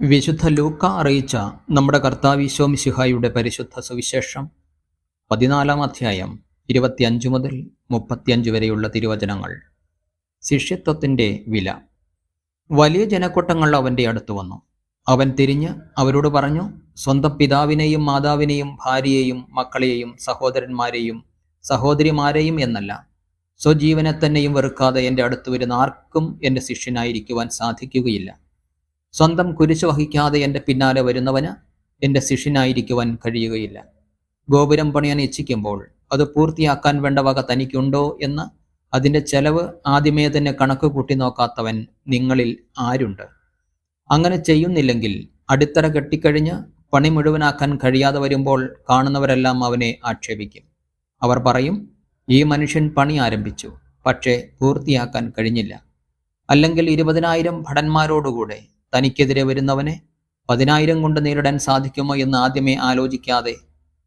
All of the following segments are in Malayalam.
വിശുദ്ധ ലൂക്ക അറിയിച്ച നമ്മുടെ കർത്താവ് ഈശോ മിശിഹായുടെ പരിശുദ്ധ സുവിശേഷം 14 അധ്യായം 25 മുതൽ 35 വരെയുള്ള തിരുവചനങ്ങൾ. ശിഷ്യത്വത്തിൻ്റെ വില. വലിയ ജനക്കൂട്ടങ്ങൾ അവൻ്റെ അടുത്ത് വന്നു. അവൻ തിരിഞ്ഞ് അവരോട് പറഞ്ഞു, സ്വന്തം പിതാവിനെയും മാതാവിനെയും ഭാര്യയെയും മക്കളെയും സഹോദരന്മാരെയും സഹോദരിമാരെയും എന്നല്ല, സ്വജീവനെ തന്നെയും വെറുക്കാതെ എൻ്റെ അടുത്ത് വരുന്ന ആർക്കും എൻ്റെ ശിഷ്യനായിരിക്കുവാൻ സാധിക്കുകയില്ല. സ്വന്തം കുരിശ് വഹിക്കാതെ എൻ്റെ പിന്നാലെ വരുന്നവന് എൻ്റെ ശിഷ്യനായിരിക്കുവാൻ കഴിയുകയില്ല. ഗോപുരം പണിയാൻ ഇച്ഛിക്കുമ്പോൾ അത് പൂർത്തിയാക്കാൻ വേണ്ട വക തനിക്കുണ്ടോ എന്ന് അതിൻ്റെ ചെലവ് ആദ്യമേ തന്നെ കണക്ക് കൂട്ടി നോക്കാത്തവൻ നിങ്ങളിൽ ആരുണ്ട്? അങ്ങനെ ചെയ്യുന്നില്ലെങ്കിൽ അടിത്തറ കെട്ടിക്കഴിഞ്ഞ് പണി മുഴുവനാക്കാൻ കഴിയാതെ വരുമ്പോൾ കാണുന്നവരെല്ലാം അവനെ ആക്ഷേപിക്കും. അവർ പറയും, ഈ മനുഷ്യൻ പണി ആരംഭിച്ചു, പക്ഷേ പൂർത്തിയാക്കാൻ കഴിഞ്ഞില്ല. അല്ലെങ്കിൽ 20,000 ഭടന്മാരോടുകൂടെ തനിക്കെതിരെ വരുന്നവനെ 10,000 കൊണ്ട് നേരിടാൻ സാധിക്കുമോ എന്ന് ആദ്യമേ ആലോചിക്കാതെ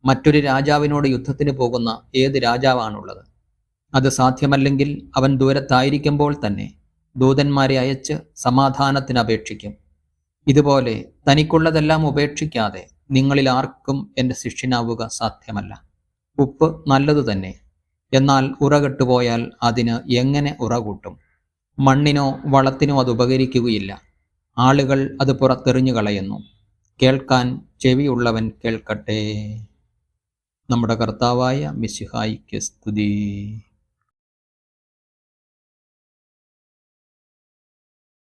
മറ്റൊരു രാജാവിനോട് യുദ്ധത്തിന് പോകുന്ന ഏത് രാജാവാണുള്ളത്? അത് സാധ്യമല്ലെങ്കിൽ അവൻ ദൂരത്തായിരിക്കുമ്പോൾ തന്നെ ദൂതന്മാരെ അയച്ച് സമാധാനത്തിന് അപേക്ഷിക്കും. ഇതുപോലെ തനിക്കുള്ളതെല്ലാം ഉപേക്ഷിക്കാതെ നിങ്ങളിൽ ആർക്കും എൻ്റെ ശിഷ്യനാവുക സാധ്യമല്ല. ഉപ്പ് നല്ലതു തന്നെ, എന്നാൽ ഉറകെട്ടുപോയാൽ അതിന് എങ്ങനെ ഉറകൂട്ടും? മണ്ണിനോ വളത്തിനോ അത് ഉപകരിക്കുകയില്ല. ആളുകൾ അത് പുറത്തെറിഞ്ഞു കളയുന്നു. കേൾക്കാൻ ചെവിയുള്ളവൻ കേൾക്കട്ടെ. നമ്മുടെ കർത്താവായ മിശിഹായിക്ക് സ്തുതി.